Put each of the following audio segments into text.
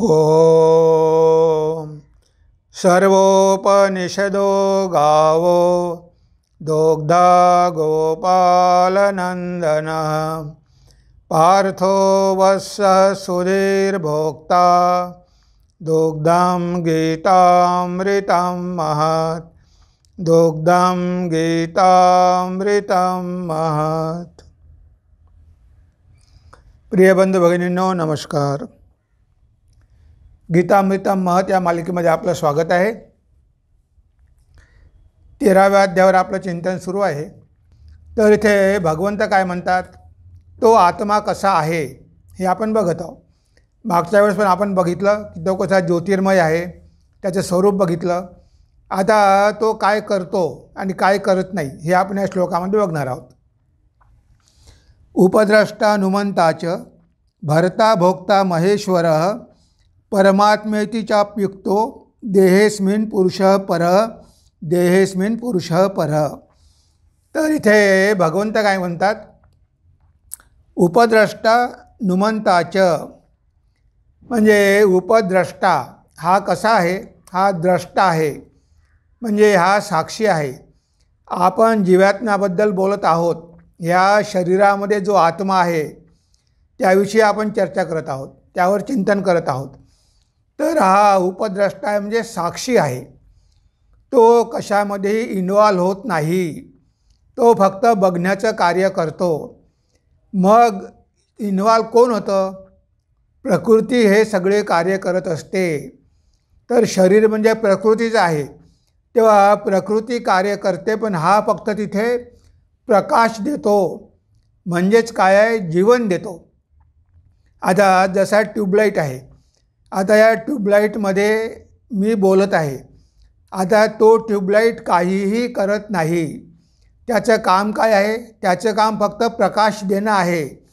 ओम सर्वोपनिषदो गावो दोग्धा गोपालनंदन पार्थो वत्सः सुधीर्भोक्ता दुग्धं गीतामृतं महत् दुग्धं गीतामृतं महत्। प्रिय बंधू भगिनींनो नमस्कार। गीतामृतम महत् या मालिकेमध्ये आपलं स्वागत आहे। 13व्या अध्यायावर आपलं चिंतन सुरू आहे। तर इथे भगवंत काय म्हणतात, तो आत्मा कसा आहे हे आपण बघत आहोत। मागच्या वेळेस पण आपण बघितलं की तो कसा ज्योतिर्मय आहे, त्याचं स्वरूप बघितलं। आता तो काय करतो आणि काय करत नाही हे आपण या श्लोकामध्ये बघणार आहोत। उपद्रष्टा नुमंताच भर्ता भोक्ता महेश्वरः परमात्मेति चाप्युक्तो देहेस्मिन् पुरुषः परः देहेस्मिन् पुरुषः परः। तर इथे भगवंत काय म्हणतात, उपद्रष्टा नुमंताच म्हणजे उपद्रष्टा हा कसा आहे, हा द्रष्टा आहे म्हणजे हा साक्षी आहे। आपण जीवात्म्याबद्दल बोलत आहोत। या शरीरामध्ये जो आत्मा आहे त्याविषयी आपण चर्चा करत आहोत, त्यावर चिंतन करत आहोत। तर हा उपद्रष्टा आहे म्हणजे साक्षी आहे। तो कशामध्येही इन्व्हॉल्व होत नाही, तो फक्त बघण्याचं कार्य करतो। मग इन्व्हॉल्व कोण होतं, प्रकृती हे सगळे कार्य करत असते। तर शरीर म्हणजे प्रकृतीच आहे, तेव्हा प्रकृती कार्य करते, पण हा फक्त तिथे प्रकाश देतो, म्हणजेच काय आहे, जीवन देतो। आता जसा ट्यूबलाईट आहे, आता या ट्यूबलाईटमध्ये मी बोलत आहे। आता तो ट्यूबलाईट काहीही करत नाही, त्याचं काम काय आहे, त्याचं काम फक्त प्रकाश देणं आहे।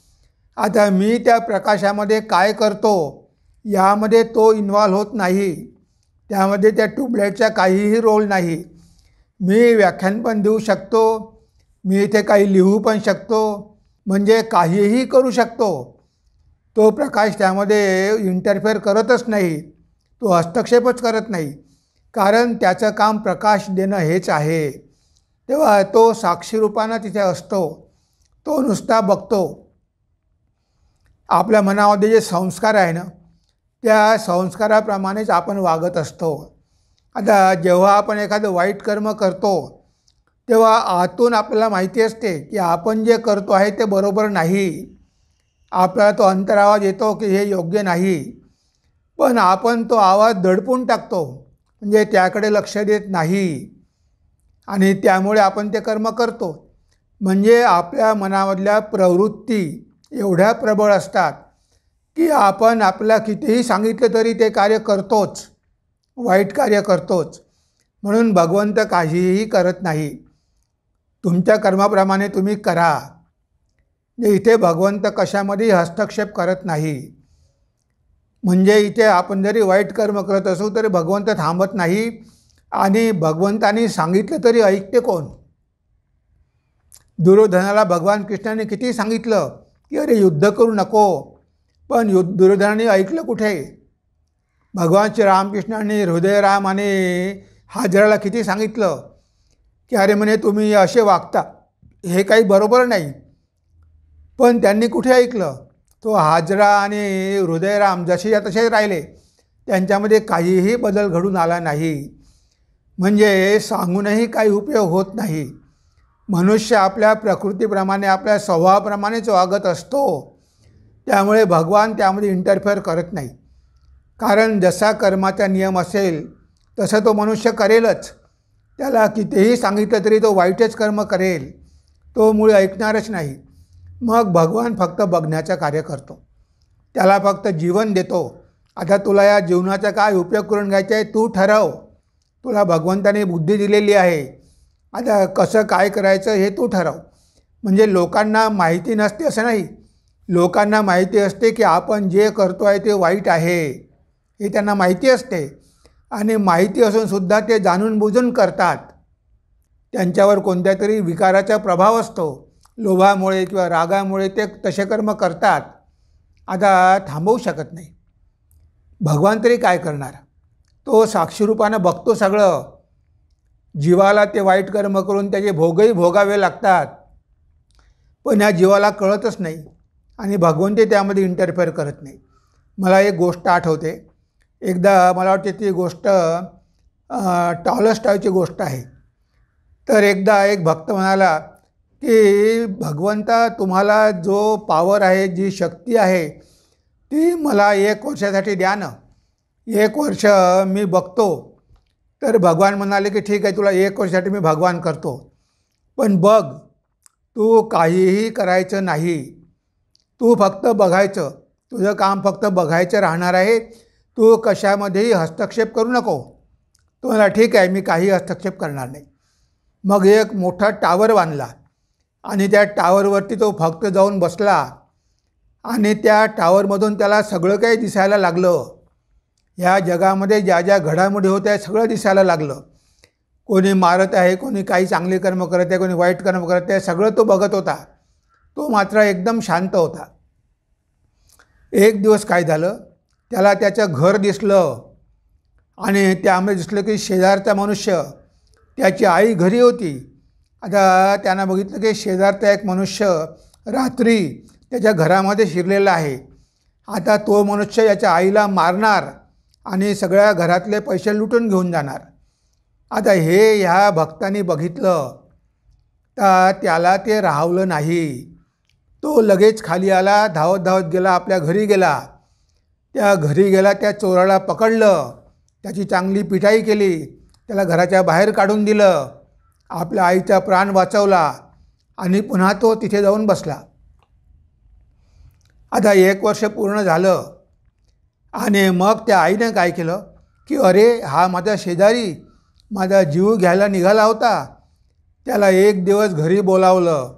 आता मी त्या प्रकाशामध्ये काय करतो यामध्ये तो इन्व्हॉल्व होत नाही, त्यामध्ये त्या ट्यूबलाईटचा काहीही रोल नाही। मी व्याख्यान पण देऊ शकतो, मी इथे काही लिहू पण शकतो, म्हणजे काहीही करू शकतो। तो प्रकाश त्यामध्ये इंटरफेअर करतच नाही, तो हस्तक्षेपच करत नाही, कारण त्याचं काम प्रकाश देणं हेच आहे। तेव्हा तो साक्षी रूपानं तिथे असतो, तो नुसता बघतो। आपल्या मनामध्ये जे संस्कार आहे ना, त्या संस्काराप्रमाणेच आपण वागत असतो। आता जेव्हा आपण एखादं वाईट कर्म करतो तेव्हा आतून आपल्याला माहिती असते की आपण जे करतो आहे ते बरोबर नाही। आपल्याला तो अंतरावाज येतो की हे योग्य नाही, पण आपण तो आवाज दडपून टाकतो, म्हणजे त्याकडे लक्ष देत नाही आणि त्यामुळे आपण ते कर्म करतो। म्हणजे आपल्या मनामधल्या प्रवृत्ती एवढ्या प्रबळ असतात की आपण आपल्याला कितीही सांगितलं तरी ते कार्य करतोच, वाईट कार्य करतोच। म्हणून भगवंत काहीही करत नाही, तुमच्या कर्माप्रमाणे तुम्ही करा। इथे भगवंत कशामध्ये हस्तक्षेप करत नाही। म्हणजे इथे आपण जरी वाईट कर्म करत असू तरी भगवंत थांबत नाही, आणि भगवंतानी सांगितलं तरी ऐकते कोण। दुर्योधनाला भगवान कृष्णाने किती सांगितलं की अरे युद्ध करू नको, पण दुर्योधनाने ऐकलं कुठे। भगवान श्री रामकृष्णाने हृदयराम आणि हाजराला किती सांगितलं की अरे म्हणे तुम्ही असे वागता, हे काही बरोबर नाही, पण त्यांनी कुठे ऐकलं। तो हाजरा आणि हृदयराम जसेच्या तसेच राहिले, त्यांच्यामध्ये काहीही बदल घडून आला नाही। म्हणजे सांगूनही काही उपयोग होत नाही। मनुष्य आपल्या प्रकृतीप्रमाणे आपल्या स्वभावाप्रमाणेच वागत असतो, त्यामुळे भगवान त्यामध्ये इंटरफेअर करत नाही। कारण जसा कर्माचा नियम असेल तसं तो मनुष्य करेलच। त्याला कितीही सांगितलं तरी तो वाईटच कर्म करेल, तो मुळे ऐकणारच नाही। मग भगवान फक्त बघण्याचं कार्य करतो, त्याला फक्त जीवन देतो। आता तुला या जीवनाचा काय उपयोग करून घ्यायचा आहे तू ठरव, तुला भगवंताने बुद्धी दिलेली आहे, आता कसं काय करायचं हे तू ठरव। म्हणजे लोकांना माहिती नसते असं नाही, लोकांना माहिती असते की आपण जे करतो आहे ते वाईट आहे, हे त्यांना माहिती असते। आणि माहिती असूनसुद्धा ते जाणून बुजून करतात, त्यांच्यावर कोणत्या तरी विकाराचा प्रभाव असतो, लोभामुळे किंवा रागामुळे ते तसे कर्म करतात। आता थांबवू शकत नाही। भगवान तरी काय करणार? तो साक्षीरूपानं बघतो सगळं. जीवाला ते वाईट कर्म करून त्याचे भोगही भोगावे लागतात, पण ह्या जीवाला कळतच नाही आणि भगवंतही त्यामध्ये इंटरफेअर करत नाही. मला एक गोष्ट आठवते. एकदा मला वाटते ती गोष्ट टॉलस्टॉयची गोष्ट आहे. तर एकदा एक भक्त म्हणाला की भगवंता, तुम्हाला जो पॉवर आहे, जी शक्ती आहे, ती मला 1 वर्षासाठी द्या ना. 1 वर्ष मी बघतो. तर भगवान म्हणाले की ठीक आहे, तुला 1 वर्षासाठी मी भगवान करतो, पण बघ, तू काहीही करायचं नाही. तू फक्त बघायचं. तुझं काम फक्त बघायचं राहणार आहे. तू कशामध्येही हस्तक्षेप करू नको. तो म्हणाला ठीक आहे, मी काही हस्तक्षेप करणार नाही. मग एक मोठा टावर बांधला आणि त्या टावरवरती तो फक्त जाऊन बसला आणि त्या टावरमधून त्याला सगळं काही दिसायला लागलं. ह्या जगामध्ये ज्या ज्या घडामोडी होत्या सगळं दिसायला लागलं. कोणी मारत आहे, कोणी काही चांगले कर्म करत आहे, कोणी वाईट कर्म करत आहे, सगळं तो बघत होता. तो मात्र एकदम शांत होता. एक दिवस काय झालं, त्याला त्याचं घर दिसलं आणि त्यामध्ये दिसलं की शेजारचा मनुष्य, त्याची आई घरी होती. आता त्यानं बघितलं की शेजारचा एक मनुष्य रात्री त्याच्या घरामध्ये शिरलेला आहे. आता तो मनुष्य याच्या आईला मारणार आणि सगळ्या घरातले पैसे लुटून घेऊन जाणार. आता हे ह्या भक्तांनी बघितलं तर त्याला ते राहवलं नाही. तो लगेच खाली आला, धावत धावत गेला, आपल्या घरी गेला. त्या घरी गेला, त्या चोराला पकडलं, त्याची चांगली पिटाई केली, त्याला घराच्या बाहेर काढून दिलं, आपल्या आईचा प्राण वाचवला आणि पुन्हा तो तिथे जाऊन बसला. आता 1 वर्ष पूर्ण झालं आणि मग त्या आईनं काय केलं की अरे, हा माझा शेजारी माझा जीव घ्यायला निघाला होता, त्याला 1 दिवस घरी बोलावलं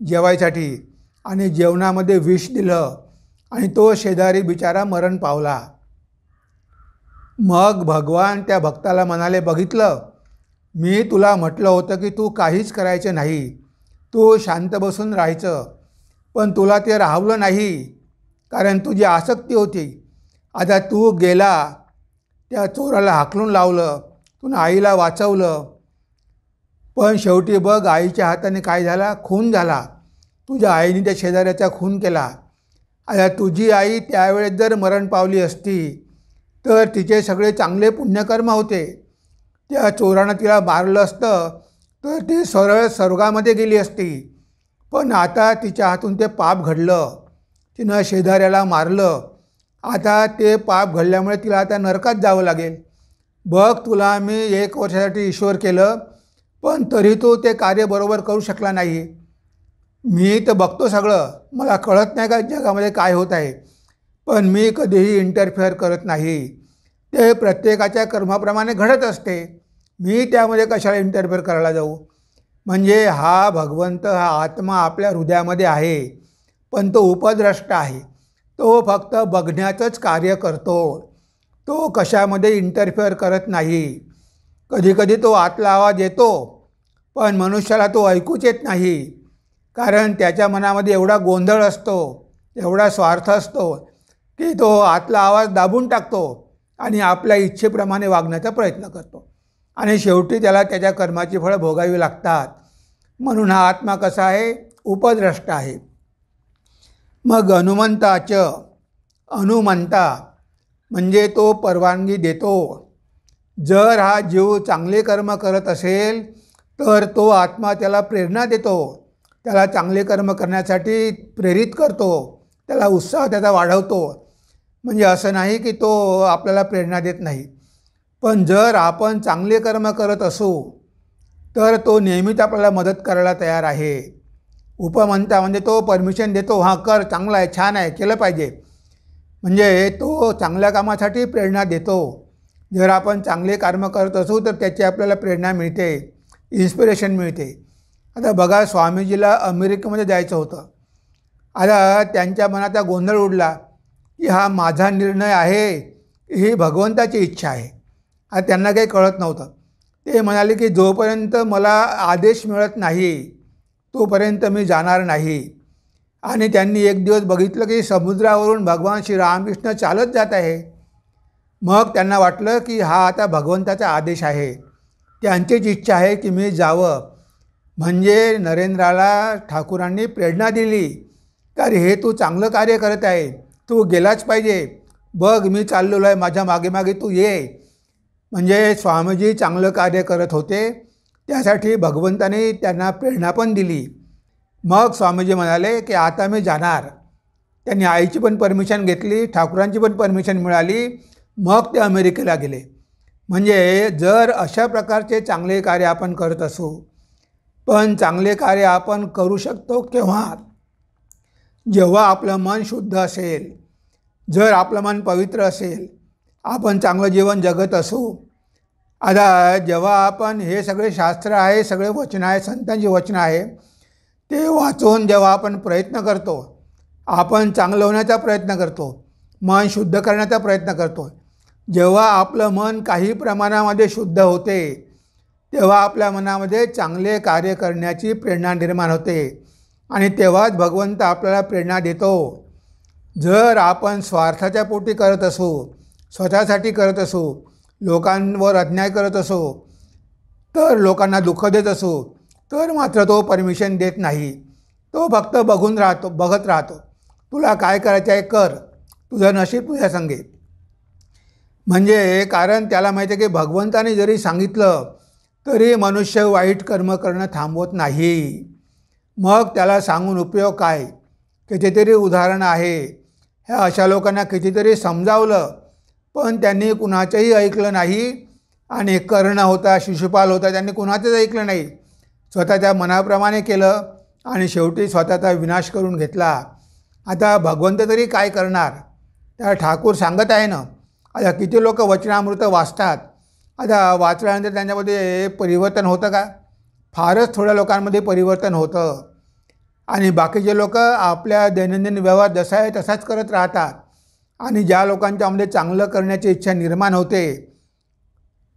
जेवायसाठी आणि जेवणामध्ये विष दिलं आणि तो शेजारी बिचारा मरण पावला. मग भगवान त्या भक्ताला म्हणाले, बघितलं, मी तुला म्हटलं होतं की तू काहीच करायचं नाही, तू शांत बसून राहायचं, पण तुला ते राहवलं नाही, कारण तुझी आसक्ती होती. आता तू गेला, त्या चोराला हाकलून लावलं, तुला आईला वाचवलं, पण शेवटी बघ आईच्या हाताने काय झाला, खून झाला. तुझ्या आईने त्या शेजाऱ्याचा खून केला. आता तुझी आई त्यावेळेस जर मरण पावली असती तर तिचे सगळे चांगले पुण्यकर्म होते. त्या चोरानं तिला मारलं असतं तर ती सरळ स्वर्गामध्ये गेली असती, पण आता तिच्या हातून ते पाप घडलं, तिनं शेजाऱ्याला मारलं. आता ते पाप घडल्यामुळे तिला आता नरकात जावं लागेल. बघ, तुला मी 1 वर्षासाठी ईश्वर केलं, पण तरी तो ते कार्य बरोबर करू शकला नाही. मी तर बघतो सगळं, मला कळत नाही का जगामध्ये काय होत आहे, पण मी कधीही इंटरफेअर करत नाही. ते प्रत्येकाच्या कर्माप्रमाणे घडत असते, मी त्यामध्ये कशाला इंटरफेअर करायला जाऊ. म्हणजे हा भगवंत, हा आत्मा आपल्या हृदयामध्ये आहे, पण तो उपद्रष्ट आहे. तो फक्त बघण्याचंच कार्य करतो, तो कशामध्ये इंटरफेअर करत नाही. कधीकधी तो आतला आवाज येतो, पण मनुष्याला तो ऐकूच येत नाही, कारण त्याच्या मनामध्ये एवढा गोंधळ असतो, एवढा स्वार्थ असतो की तो आतला आवाज दाबून टाकतो आणि आपल्या इच्छेप्रमाणे वागण्याचा प्रयत्न करतो आणि शेवटी त्याला त्याच्या कर्माची फळं भोगावी लागतात. म्हणून हा आत्मा कसा आहे, उपद्रष्ट आहे. मग हनुमंता म्हणजे तो परवानगी देतो. जर हा जीव चांगले कर्म करत असेल तर तो आत्मा त्याला प्रेरणा देतो, त्याला चांगले कर्म करण्यासाठी प्रेरित करतो, त्याला उत्साह त्याचा वाढवतो. म्हणजे असं नाही की तो आपल्याला प्रेरणा देत नाही, पण जर आपण चांगले कर्म करत असू तर तो नेहमीच आपल्याला मदत करायला तयार आहे. उपमंता म्हणजे तो परमिशन देतो, हां कर, चांगलं आहे, छान आहे, केलं पाहिजे. म्हणजे तो चांगल्या कामासाठी प्रेरणा देतो. जर आपण चांगले कर्म करत असू तर त्याची आपल्याला प्रेरणा मिळते, इन्स्पिरेशन मिळते. आता बघा, स्वामीजीला अमेरिकेमध्ये जायचं होतं. आता त्यांच्या मनाचा गोंधळ उडला की हा माझा निर्णय आहे, ही भगवंताची इच्छा आहे. आता त्यांना काही कळत नव्हतं. ते म्हणाले की जोपर्यंत मला आदेश मिळत नाही तोपर्यंत मी जाणार नाही. आणि त्यांनी एक दिवस बघितलं की समुद्रावरून भगवान श्री रामकृष्ण चालत जात आहे. मग त्यांना वाटलं की हा आता भगवंताचा आदेश आहे, त्यांचीच इच्छा आहे की मी जावं. म्हणजे नरेंद्राला ठाकूरांनी प्रेरणा दिली की अरे हे तू चांगलं कार्य करत आहे, तू गेलाच पाहिजे, बघ मी चाललेलो आहे, माझ्या मागे मागे तू ये. म्हणजे स्वामीजी चांगलं कार्य करत होते, त्यासाठी भगवंताने त्यांना प्रेरणा पण दिली. मग स्वामीजी म्हणाले की आता मी जाणार. त्यांनी आईची पण परमिशन घेतली, ठाकूरांची पण परमिशन मिळाली, मग ते अमेरिकेला गेले. म्हणजे जर अशा प्रकारचे चांगले कार्य आपण करत असू, पण चांगले कार्य आपण करू शकतो केव्हा? जेव्हा आपलं मन शुद्ध असेल, जर आपलं मन पवित्र असेल, आपण चांगलं जीवन जगत असू. आता जेव्हा आपण हे सगळे शास्त्र आहे, सगळे वचन आहे, संतांची वचनं आहे, ते वाचून जेव्हा आपण प्रयत्न करतो, आपण चांगलं होण्याचा प्रयत्न करतो, मन शुद्ध करण्याचा प्रयत्न करतो, जेव्हा आपलं मन काही प्रमाणामध्ये शुद्ध होते, तेव्हा आपल्या मनामध्ये चांगले कार्य करण्याची प्रेरणा निर्माण होते आणि तेव्हाच भगवंत आपल्याला प्रेरणा देतो. जर आपण स्वार्थाच्या पोटी करत असू, स्वतःसाठी करत असू, लोकांवर अन्याय करत असू, तर लोकांना दुःख देत असू, तर मात्र तो परमिशन देत नाही. तो फक्त बघत राहतो. तुला काय करायचं आहे कर, तुझं नशीब तुझ्या संगे. म्हणजे कारण त्याला माहिती आहे की भगवंताने जरी सांगितलं तरी मनुष्य वाईट कर्म करणं थांबवत नाही. मग त्याला सांगून उपयोग काय? कितीतरी उदाहरणं आहे. ह्या अशा लोकांना कितीतरी समजावलं, पण त्यांनी कुणाचंही ऐकलं नाही. आणि कर्ण होता, शिशुपाल होता, त्यांनी कुणाचंच ऐकलं नाही. स्वतःच्या मनाप्रमाणे केलं आणि शेवटी स्वतःचा विनाश करून घेतला. आता भगवंत तरी काय करणार? त्या ठाकूर सांगत आहे ना. आता किती लोक वचनामृत वाचतात, आता वाचल्यानंतर त्यांच्यामध्ये परिवर्तन होतं का? फारच थोड्या लोकांमध्ये परिवर्तन होतं. आणि बाकीचे लोक आपल्या दैनंदिन व्यवहार जसा आहे तसाच करत राहतात. आणि ज्या लोकांच्यामध्ये चांगलं करण्याची इच्छा निर्माण होते,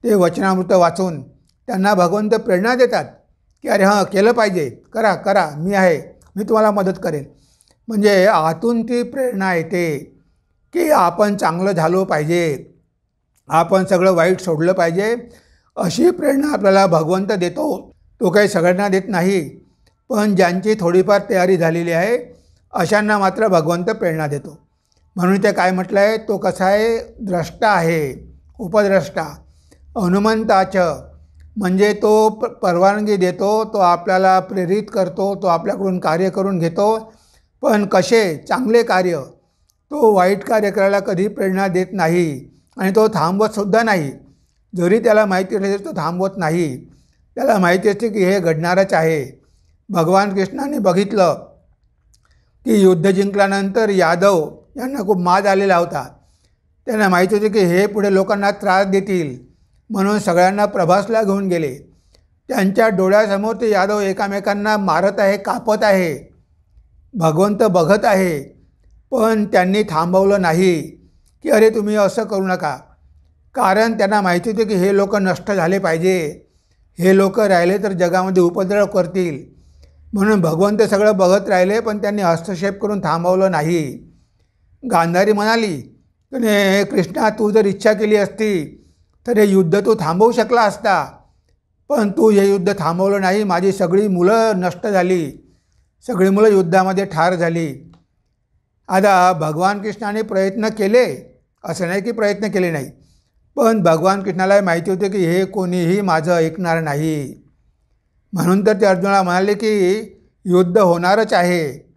ते वचनामृत वाचून त्यांना भगवंत प्रेरणा देतात की अरे हां केलं पाहिजे, करा करा, मी आहे, मी तुम्हाला मदत करेन. म्हणजे आतून ती प्रेरणा येते की आपण चांगलं झालो पाहिजे, आपण सगळं वाईट सोडलं पाहिजे. अशी प्रेरणा आपल्याला भगवंत देतो. तो काही सगळ्यांना देत नाही, पण ज्यांची थोडीफार तयारी झालेली आहे अशांना मात्र भगवंत प्रेरणा देतो. म्हणून ते काय म्हटलं आहे, तो कसा आहे, द्रष्टा आहे, उपद्रष्टा. हनुमंताचं म्हणजे तो परवानगी देतो, तो आपल्याला प्रेरित करतो, तो आपल्याकडून कार्य करून घेतो. पण कसे? चांगले कार्य. तो वाईट कार्य करायला कधी प्रेरणा देत नाही आणि तो थांबवतसुद्धा नाही. जरी त्याला माहिती असेल तो थांबवत नाही. त्याला माहिती असते की हे घडणारच आहे. भगवान कृष्णाने बघितलं की युद्ध जिंकल्यानंतर यादव यांना खूप माज आलेला होता. त्यांना माहिती होते की हे पुढे लोकांना त्रास देतील, म्हणून सगळ्यांना प्रभासला घेऊन गेले. त्यांच्या डोळ्यासमोर ते यादव एकामेकांना मारत आहे, कापत आहे. भगवंत बघत आहे, पण त्यांनी थांबवलं नाही की अरे तुम्ही असं करू नका. कारण त्यांना माहिती होते की हे लोक नष्ट झाले पाहिजे, हे लोक राहिले तर जगामध्ये उपद्रव करतील. म्हणून भगवंत सगळं बघत राहिले, पण त्यांनी हस्तक्षेप करून थांबवलं नाही. गांधारी म्हणाली की कृष्णा, तू जर इच्छा केली असती तर हे युद्ध तू थांबवू शकला असता, पण तू हे युद्ध थांबवलं नाही. माझी सगळी मुलं नष्ट झाली, सगळी मुलं युद्धामध्ये ठार झाली. आता भगवान कृष्णाने प्रयत्न केले, असं नाही की प्रयत्न केले नाही, पण भगवान कृष्णाला माहिती होते की हे कोणीही माझं ऐकणार नाही. म्हणून तर ते अर्जुनाला म्हणाले की युद्ध होणारच आहे,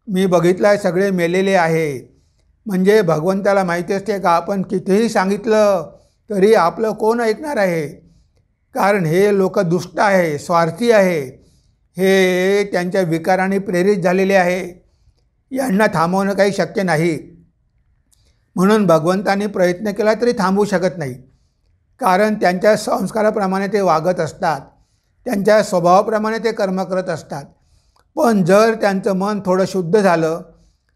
मी बघितलं आहे, सगळे मेलेले आहे. म्हणजे भगवंताला माहिती असते का आपण कितीही सांगितलं तरी आपलं कोण ऐकणार आहे. कारण हे लोक दुष्ट आहे, स्वार्थी आहे, हे त्यांच्या विकाराने प्रेरित झालेले आहे. यांना थांबवणं काही शक्य नाही. म्हणून भगवंताने प्रयत्न केला तरी थांबवू शकत नाही. कारण त्यांच्या संस्काराप्रमाणे ते वागत असतात, त्यांच्या स्वभावाप्रमाणे ते कर्म करत असतात. पण जर त्यांचं मन थोडं शुद्ध झालं,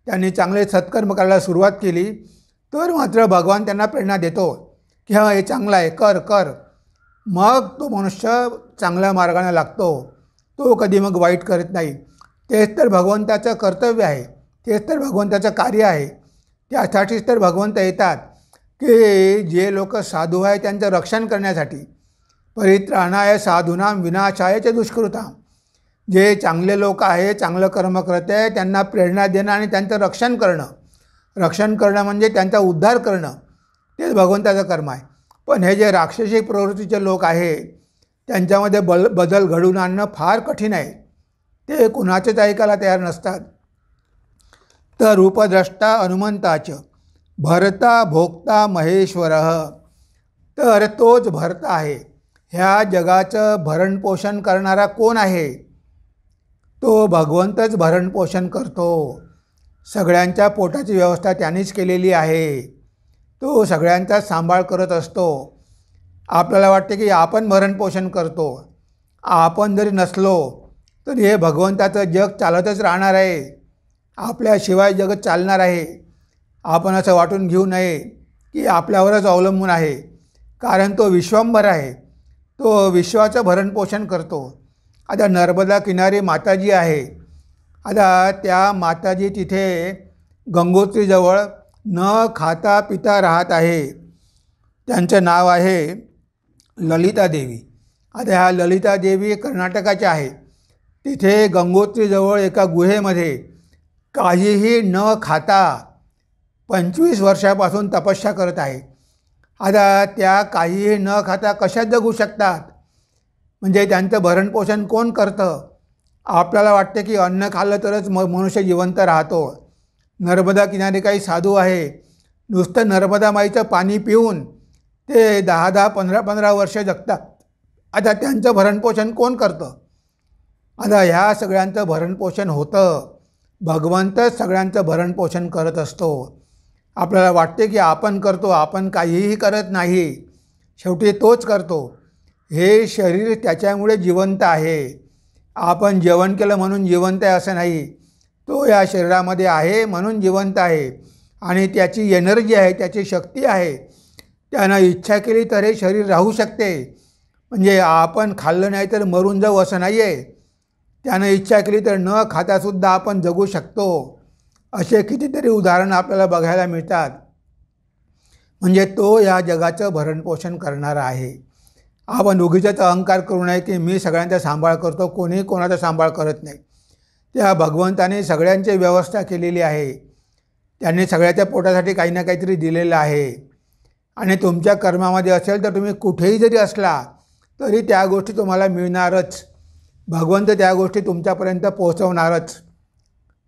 त्यांनी चांगले सत्कर्म करायला सुरुवात केली, तर मात्र भगवान त्यांना प्रेरणा देतो की हां हे चांगलं आहे, कर कर. मग तो मनुष्य चांगल्या मार्गाने लागतो, तो कधी मग वाईट करत नाही. तेच तर भगवंताचं कर्तव्य आहे, तेच तर भगवंताचं कार्य आहे. त्यासाठीच तर भगवंत येतात. की जे लोक साधू आहे त्यांचं रक्षण करण्यासाठी, परित्राणाय साधूनां विनाशाय च दुष्कृतां, जे चांगले लोक आहे, चांगलं कर्म करत आहे, त्यांना प्रेरणा देणं आणि त्यांचं रक्षण करणं म्हणजे त्यांचा उद्धार करणं, तेच भगवंताचं कर्म आहे. पण हे जे राक्षसी प्रवृत्तीचे लोक आहे त्यांच्यामध्ये बदल घडवून आणणं फार कठीण आहे. ते कुणाचेच ऐकायला तयार नसतात. तर रूपद्रष्टा हनुमंताच भरता भोक्ता महेश्वर, तर तोच भरता आहे. ह्या जगाचं भरणपोषण करणारा कोण आहे? तो भगवंतच भरणपोषण करतो. सगळ्यांच्या पोटाची व्यवस्था त्यानेच केलेली आहे. तो सगळ्यांचा सांभाळ करत असतो. आपल्याला वाटते की आपण भरणपोषण करतो. आपण जरी नसलो तरी हे भगवंताचं जग चालतच राहणार आहे. आपल्याशिवाय जगत चालणार आहे. आपण असं वाटून घेऊ नये की आपल्यावरच अवलंबून आहे, कारण तो विश्वंभर आहे. तो विश्वाचं भरणपोषण करतो. आता नर्मदा किनारी माताजी आहे. आता त्या माताजी तिथे गंगोत्रीजवळ न खाता पिता राहत आहे. त्यांचं नाव आहे ललिता देवी. आता ह्या ललिता देवी कर्नाटकाच्या आहे. तिथे गंगोत्रीजवळ एका गुहेमध्ये काहीही न खाता 25 वर्षापासून तपस्या करत आहे. आता त्या काहीही न खाता कशा जगू शकतात? म्हणजे त्यांचं भरणपोषण कोण करतं? आपल्याला वाटते की अन्न खाल्लं तरच मनुष्य जिवंत राहतो. नर्मदा किनारी काही साधू आहे, नुसतं नर्मदा माईचं पाणी पिऊन ते 10-10, 15-15 वर्ष जगतात. आता त्यांचं भरणपोषण कोण करतं? आता ह्या सगळ्यांचं भरणपोषण होतं. भगवंतच सगळ्यांचं भरणपोषण करत असतो. आपल्याला वाटते की आपण करतो, आपण काहीही करत नाही. शेवटी तोच करतो. हे शरीर त्याच्यामुळे जिवंत आहे. आपण जेवण केलं म्हणून जिवंत आहे असं नाही. तो या शरीरामध्ये आहे म्हणून जिवंत आहे. आणि त्याची एनर्जी आहे, त्याची शक्ती आहे. त्यानं इच्छा केली तर हे शरीर राहू शकते. म्हणजे आपण खाल्लं नाही तर मरून जाऊ असं नाही आहे. त्यानं इच्छा केली तर न खातासुद्धा आपण जगू शकतो. असे कितीतरी उदाहरणं आपल्याला बघायला मिळतात. म्हणजे तो या जगाचं भरणपोषण करणारा आहे. आपण उगीचच अहंकार करू नये की मी सगळ्यांचा सांभाळ करतो, कोणी कोणाचा सांभाळ करत नाही. त्या भगवंताने सगळ्यांची व्यवस्था केलेली आहे. त्यांनी सगळ्याच्या पोटासाठी काही ना काहीतरी दिलेलं आहे. आणि तुमच्या कर्मामध्ये असेल तर तुम्ही कुठेही जरी असला तरी त्या गोष्टी तुम्हाला मिळणारच. भगवंत त्या गोष्टी तुमच्यापर्यंत पोहोचवणारच.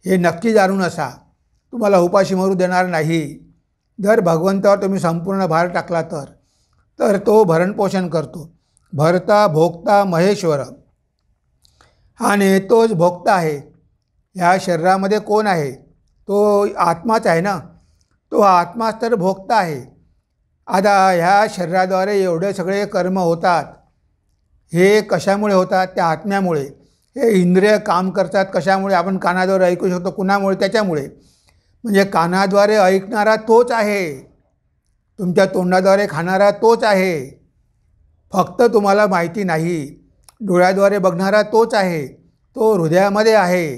हे नक्की जाणून असा. तुम्हाला उपाशी मरू देणार नाही. जर भगवंतावर तुम्ही संपूर्ण भार टाकला तर तो भरणपोषण करतो. भरता भोक्ता महेश्वर, आणि तोच भोक्ता आहे. ह्या शरीरामध्ये कोण आहे? तो आत्माच आहे ना. तो आत्माच तर भोक्ता आहे. आता ह्या शरीराद्वारे एवढे सगळे कर्म होतात. हे कशामुळे होतात? त्या आत्म्यामुळे. हे इंद्रिय काम करतात कशामुळे? आपण कानाद्वारे ऐकू शकतो. कुणामुळे? त्याच्यामुळे. म्हणजे कानाद्वारे ऐकणारा तोच आहे. तुमच्या तोंडाद्वारे खाणारा तोच आहे. फक्त तुम्हाला माहिती नाही. डोळ्याद्वारे बघणारा तोच आहे. तो हृदयामध्ये आहे.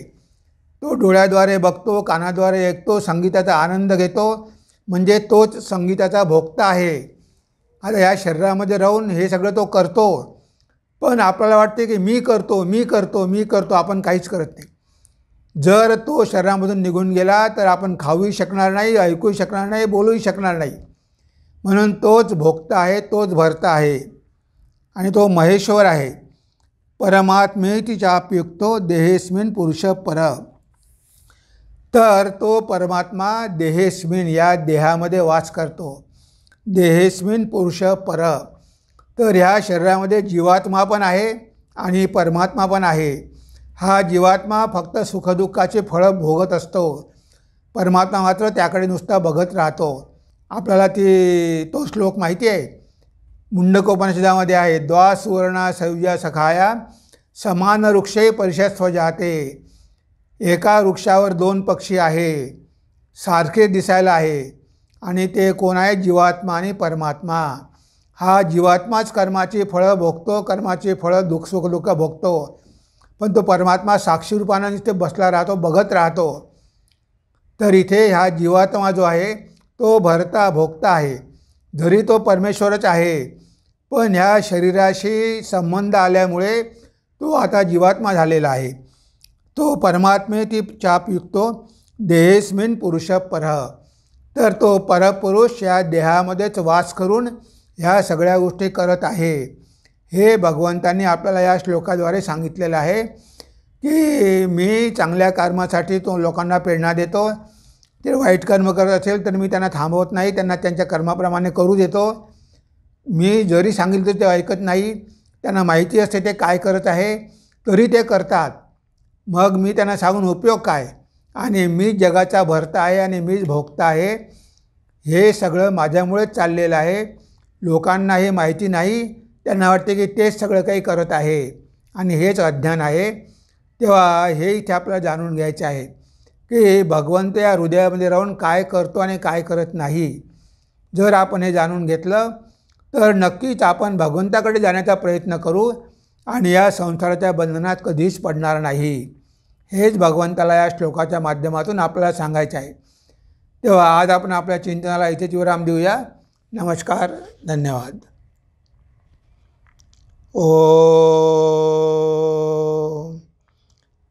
तो डोळ्याद्वारे बघतो, कानाद्वारे ऐकतो, संगीताचा आनंद घेतो. म्हणजे तोच संगीताचा भोक्ता आहे. आता या शरीरामध्ये राहून हे सगळं तो करतो. पण आपल्याला वाटते की मी करतो. आपण काहीच करत नाही. जर तो शरीरामधून निघून गेला तर आपण खाऊही शकणार नाही, ऐकूही शकणार नाही, बोलूही शकणार नाही. म्हणून तोच भोक्ता आहे, तोच भरता आहे. आणि तो महेश्वर आहे. परमात्मेति चाप्युक्तो देहेस्मिन पुरुष पर, तर तो परमात्मा देहेस्मिन या देहामध्ये वास करतो. देहेस्मिन पुरुष पर, तर ह्या शरीरामध्ये जीवात्मा पण आहे आणि परमात्मा पण आहे. हा जीवात्मा फक्त सुखदुःखाचे फळं भोगत असतो. परमात्मा मात्र त्याकडे नुसता बघत राहतो. आपल्याला तो श्लोक माहिती आहे. मुंडकोपनिषदामध्ये आहे. द्वा सुवर्णा सयुजा सखाया समान वृक्षे परिषस्व जाते. एका वृक्षावर 2 पक्षी आहे, सारखे दिसायला आहे. आणि ते कोण आहे? जीवात्मा आणि परमात्मा. हा जीवात्माच कर्माची फळं भोगतो, कर्माची फळं सुखदुःख भोगतो. पण तो परमात्मा साक्षी रूपानं तिथे बसला राहतो, बघत राहतो. तर इथे हा जीवात्मा जो आहे तो भरता भोगता आहे. जरी तो परमेश्वरच आहे, पण ह्या शरीराशी संबंध आल्यामुळे तो आता जीवात्मा झालेला आहे. तो परमात्मेती चापयुक्तो देहेस्मिन पुरुष परः. तर तो परपुरुष या देहामध्येच वास करून ह्या सगळ्या गोष्टी करत आहे. हे भगवंतांनी आपल्याला या श्लोकाद्वारे सांगितलेलं आहे की मी चांगल्या कर्मासाठी तो लोकांना प्रेरणा देतो. ते वाईट कर्म करत असेल तर मी त्यांना थांबवत नाही, त्यांना त्यांच्या कर्माप्रमाणे करू देतो. मी जरी सांगितलं ते ऐकत नाही, त्यांना माहिती असते ते काय करत आहे तरी ते करतात. मग मी त्यांना सांगून उपयोग काय? आणि मीच जगाचा भरता आहे आणि मीच भोगता आहे. हे सगळं माझ्यामुळेच चाललेलं आहे. लोकांना हे माहिती नाही, त्यांना वाटते की तेच सगळं काही करत आहे आणि हेच अज्ञान आहे. तेव्हा हे इथे आपल्याला जाणून घ्यायचे आहे की भगवंत या हृदयामध्ये राहून काय करतो आणि काय करत नाही. जर आपण हे जाणून घेतलं तर नक्कीच आपण भगवंताकडे जाण्याचा प्रयत्न करू आणि या संसाराच्या बंधनात कधीच पडणार नाही. हेच भगवंताला या श्लोकाच्या माध्यमातून आपल्याला सांगायचं आहे. तेव्हा आज आपण आपल्या चिंतनाला इथेच विराम देऊया. नमस्कार, धन्यवाद. ओम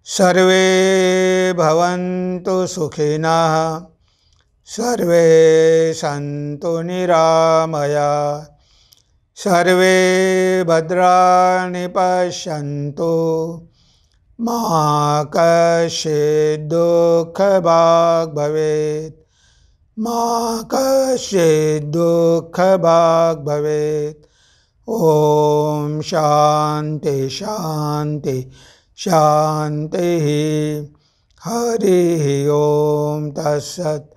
सर्वे भवन्तु सुखिनः, सर्वे सन्तु निरामयाः, सर्वे भद्राणि पश्यन्तु, मा कश्चित् दुःखभाग् भवेत्, मा कश्चित् दुःखभाग् भवेत्. ओम शांति शांति शांति. हरि ओम तत्सत्.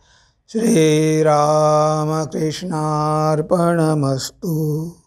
श्रीरामकृष्णार्पणमस्तु.